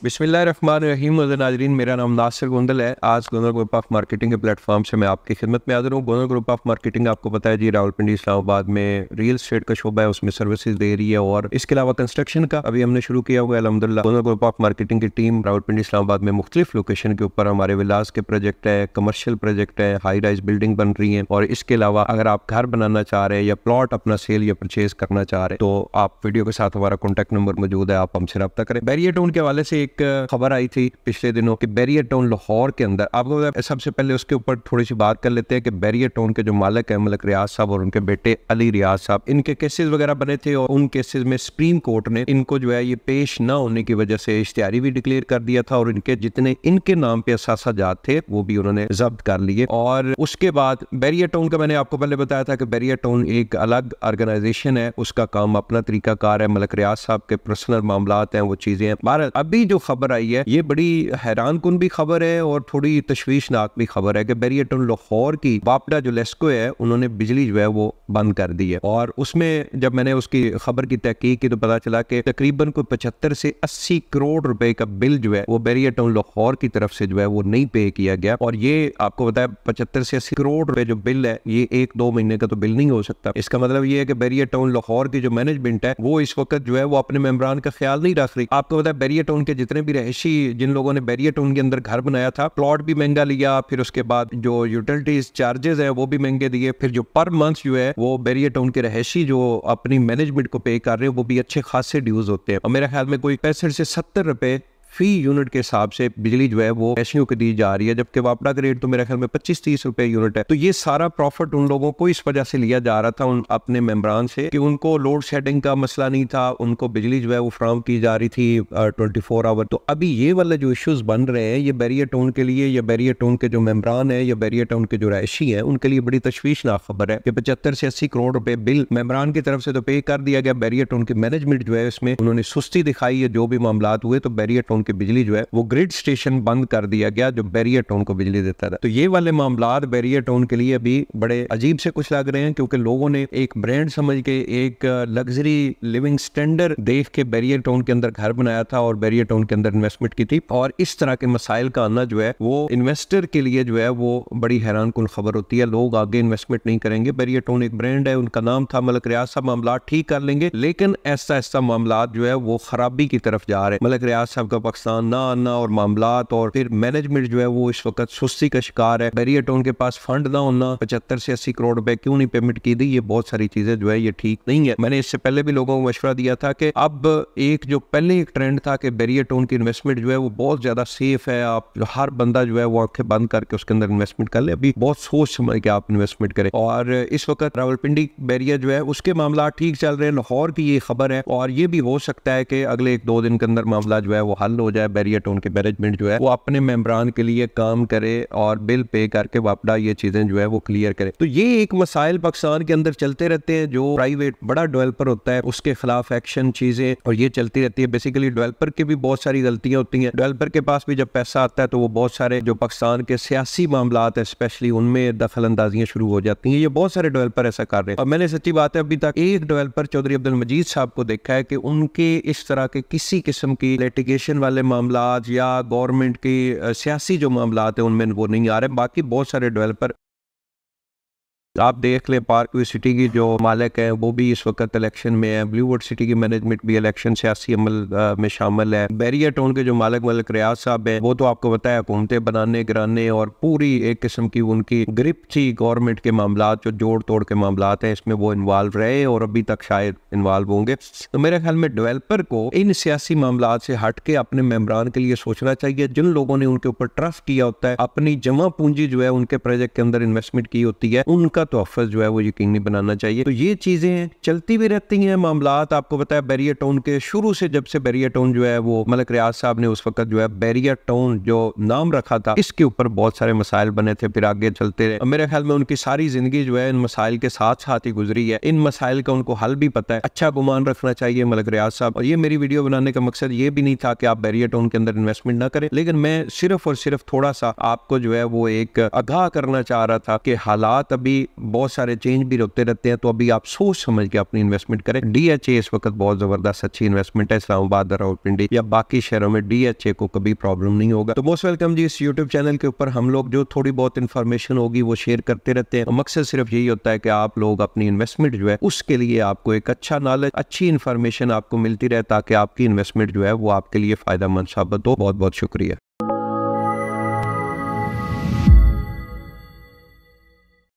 बिस्मिल्लाहिर्रहमानिर्रहीम। नाजरीन, मेरा नाम नासिर गोंदल है। आज गोंदल ग्रुप ऑफ मार्केटिंग के प्लेटफॉर्म से मैं आपकी खिदमत में हाजिर हूँ। गोंदल ग्रुप ऑफ मार्केटिंग आपको पता है जी, रावलपिंडी इस्लामाबाद में रियल एस्टेट का शोबा है, उसमें सर्विसेज दे रही है और इसके अलावा कंस्ट्रक्शन का अभी हमने शुरू किया हुआ है अल्हम्दुलिल्लाह। गोंदल ग्रुप ऑफ मार्केटिंग की टीम रावलपिंडी इस्लामाबाद में मुख्तलिफ लोकेशन के ऊपर हमारे विलास के प्रोजेक्ट है, कमर्शियल प्रोजेक्ट है, हाई राइज बिल्डिंग बन रही है। और इसके अलावा अगर आप घर बनाना चाह रहे हैं या प्लॉट अपना सेल या परचेज करना चाह रहे हैं तो आप वीडियो के साथ हमारा कॉन्टैक्ट नंबर मौजूद है, आप हमसे रब्ता करें। बैरियर टाउन के हवाले से एक खबर आई थी पिछले दिनों कि बैरियर टाउन लाहौर के अंदर, आपको सबसे पहले उसके ऊपर थोड़ी सी बात कर लेते हैं कि बैरियर टाउन के जो मालिक है मलिक रियाज साहब और उनके बेटे अली रियाज साहब, इनके केसेस वगैरह बने थे और उन केसेस में सुप्रीम कोर्ट ने इनको जो है ये पेश ना होने की वजह से इश्तिहारी भी डिक्लेयर कर दिया था और इनके जितने इनके नाम पे असासाजात थे वो भी उन्होंने जब्त कर लिए। और उसके बाद बैरियर टाउन का मैंने आपको पहले बताया था कि बैरियर टाउन एक अलग ऑर्गेनाइजेशन है, उसका काम अपना तरीकाकार है, मलिक रियाज साहब के पर्सनल मामलात हैं, वो चीजें हैं। बहरहाल अभी जो खबर आई है ये बड़ी हैरान कुन भी खबर है और थोड़ी तशवीशनाक भी खबर है कि बैरियर टाउन लाहौर की वापडा जो लेस्को है उन्होंने बिजली जो है वो बंद कर दी है। और उसमें जब मैंने उसकी खबर की तहकीक की तो पता चला कि तकरीबन कोई 75 से 80 करोड़ रुपए का बिल जो है वो बैरियर टाउन लाहौर की तरफ से जो है वो नहीं पे किया गया। और ये आपको बताया 75 से 80 करोड़ रुपए जो बिल है ये 1-2 महीने का तो बिल नहीं हो सकता। इसका मतलब ये है कि बैरियर टाउन लाहौर की जो मैनेजमेंट है वो इस वक्त जो है वो अपने मेंबरान का ख्याल नहीं रख रही। आपको बताया बैरियर टाउन के जितने भी रहायशी जिन लोगों ने बैरियर टाउन के अंदर घर बनाया था, प्लॉट भी महंगा लिया, फिर उसके बाद जो यूटिलिटीज चार्जेस है वो भी महंगे दिए, फिर जो पर मंथ जो है वो बैरियर टाउन के रहायशी जो अपनी मैनेजमेंट को पे कर रहे हैं वो भी अच्छे खासे ड्यूज होते हैं। और मेरे ख्याल में कोई 65 से 70 रुपए फी यूनिट के हिसाब से बिजली जो है वो रहायशियों को दी जा रही है, जबकि वापडा का रेट तो मेरे ख्याल में 25-30 रुपए यूनिट है। तो ये सारा प्रॉफिट उन लोगों को इस वजह से लिया जा रहा था उन अपने मेंबरान से कि उनको लोड शेडिंग का मसला नहीं था, उनको बिजली जो है वो फ्राहम की जा रही थी 24 आवर। तो अभी ये वाले जो इश्यूज बन रहे हैं ये बैरियर टाउन के लिए या बैरियर टाउन के जो मेंबरान है या बैरियर टाउन के जो रहायशी है उनके लिए बड़ी तशवीशनाक खबर है कि 75 से 80 करोड़ रुपए बिल मेंबरान की तरफ से तो पे कर दिया गया। बैरियर टाउन की मैनेजमेंट जो है इसमें उन्होंने सुस्ती दिखाई है, जो भी मामला हुए तो बैरियर टाउन की बिजली जो है वो ग्रिड स्टेशन बंद कर दिया गया जो बैरियर टाउन को बिजली देता था। तो ये वाले मामलात बैरियर टाउन के लिए अभी बड़े अजीब से कुछ लग रहे हैं क्योंकि लोगों ने एक ब्रांड समझ के एक लग्जरी लिविंग स्टैंडर्ड देख के बैरियर टाउन के अंदर घर बनाया था और बैरियर टाउन के अंदर इन्वेस्टमेंट की थी। और इस तरह के मसाइल का आना जो है वो इन्वेस्टर के लिए जो है वो बड़ी हैरान कुन खबर होती है। लोग आगे इन्वेस्टमेंट नहीं करेंगे। बैरियर टाउन एक ब्रांड है, उनका नाम था, मलिक रियाज साहब मामला ठीक कर लेंगे, लेकिन ऐसा ऐसा मामला जो है वो खराबी की तरफ जा रहे हैं। मलिक रियाज साहब का पाकिस्तान ना आना और मामलात और फिर मैनेजमेंट जो है वो इस वक्त सुस्ती का शिकार है। बैरियर टाउन के पास फंड ना होना, 75 से 80 करोड़ रुपए क्यों नहीं पेमेंट की दी, ये बहुत सारी चीजें जो है ये ठीक नहीं है। मैंने इससे पहले भी लोगों को मशवरा दिया था कि अब एक जो पहले एक ट्रेंड था कि बैरियर टाउन की इन्वेस्टमेंट जो है वो बहुत ज्यादा सेफ है, आप हर बंदा जो है वो आंखें बंद करके उसके अंदर इन्वेस्टमेंट कर ले। अभी बहुत सोच समझ के आप इन्वेस्टमेंट करें। और इस वक्त रावलपिंडी बैरियर जो है उसके मामला ठीक चल रहे हैं। लाहौर की ये खबर है और ये भी हो सकता है कि अगले 1-2 दिन के अंदर मामला जो है वो हल हो जाए। बैरियर टाउन के मैनेजमेंट जो है वो अपने मेंबरान के लिए काम करे और बिल पे करके वापडा ये चीजें जो है वो क्लियर करे। तो ये एक मसाइल पाकिस्तान के अंदर चलते रहते हैं। जो प्राइवेट बड़ा डेवलपर होता है उसके खिलाफ एक्शन चीजें और ये चलती रहती है। बेसिकली डेवलपर की भी बहुत सारी गलतियां होती हैं। डेवलपर के पास भी जब पैसा आता है तो वो बहुत सारे जो पाकिस्तान के सियासी मामलात है स्पेशली उनमें दखल अंदाजियां शुरू हो जाती हैं। ये बहुत सारे डेवलपर ऐसा कर रहे हैं और मैंने सच्ची बात है अभी तक एक डेवलपर चौधरी अब्दुल मजीद साहब को देखा है कि उनके इस तरह के किसी किस्म की लिटिगेशन वाले मामलात या गवर्नमेंट की सियासी जो मामलात है उनमें वो नहीं आ रहे। बाकी बहुत सारे डेवलपर आप देख ले, पार्कवे सिटी की जो मालिक है वो भी इस वक्त इलेक्शन में है, ब्लूवुड सिटी की मैनेजमेंट भी इलेक्शन सियासी अमल में शामिल है। बैरियर टाउन के जो मालिक मलिक रियाज साहब है वो तो आपको बताया हुकूमतें बनाने गिराने और पूरी एक किस्म की उनकी ग्रिप थी गवर्नमेंट के मामला जो जोड़ तोड़ के मामला हैं इसमें वो इन्वॉल्व रहे और अभी तक शायद इन्वॉल्व होंगे। तो मेरे ख्याल में डेवलपर को इन सियासी मामला से हट के अपने मेंबरान के लिए सोचना चाहिए। जिन लोगों ने उनके ऊपर ट्रस्ट किया होता है, अपनी जमा पूंजी जो है उनके प्रोजेक्ट के अंदर इन्वेस्टमेंट की होती है, उनका तो अफस जो है वो यकीनी बनाना चाहिए। तो ये चीजें चलती भी रहती हैं मामलात। आपको बताया बैरियर टाउन के शुरू से जब से बैरियर टाउन जो है वो मलिक रियाज साहब ने उस वक्त जो है बैरियर टाउन जो नाम रखा था इसके ऊपर बहुत सारे मसाइल बने थे, फिर आगे चलते रहे। मेरे ख्याल में उनकी सारी जिंदगी जो है इन मसाइल के साथ साथ ही गुजरी है। इन मसाइल का उनको हल भी पता है, अच्छा गुमान रखना चाहिए मलिक रियाज साहब। और ये मेरी वीडियो बनाने का मकसद ये भी नहीं था कि आप बैरियर टाउन के अंदर इन्वेस्टमेंट ना करें, लेकिन मैं सिर्फ और सिर्फ थोड़ा सा आपको जो है वो एक आगाह करना चाह रहा था कि हालात अभी बहुत सारे चेंज भी होते रहते हैं, तो अभी आप सोच समझ के अपनी इन्वेस्टमेंट करें। DHA इस वक्त बहुत जबरदस्त अच्छी इन्वेस्टमेंट है। इस्लामाबाद, रावलपिंडी या बाकी शहरों में DHA को कभी प्रॉब्लम नहीं होगा। तो मोस्ट वेलकम जी। इस यूट्यूब चैनल के ऊपर हम लोग जो थोड़ी बहुत इन्फॉर्मेशन होगी वो शेयर करते रहते हैं। मकसद सिर्फ यही होता है कि आप लोग अपनी इन्वेस्टमेंट जो है उसके लिए आपको एक अच्छा नॉलेज, अच्छी इन्फॉर्मेशन आपको मिलती रहे, ताकि आपकी इन्वेस्टमेंट जो है वो आपके लिए फायदा मंद साबित हो। बहुत बहुत शुक्रिया।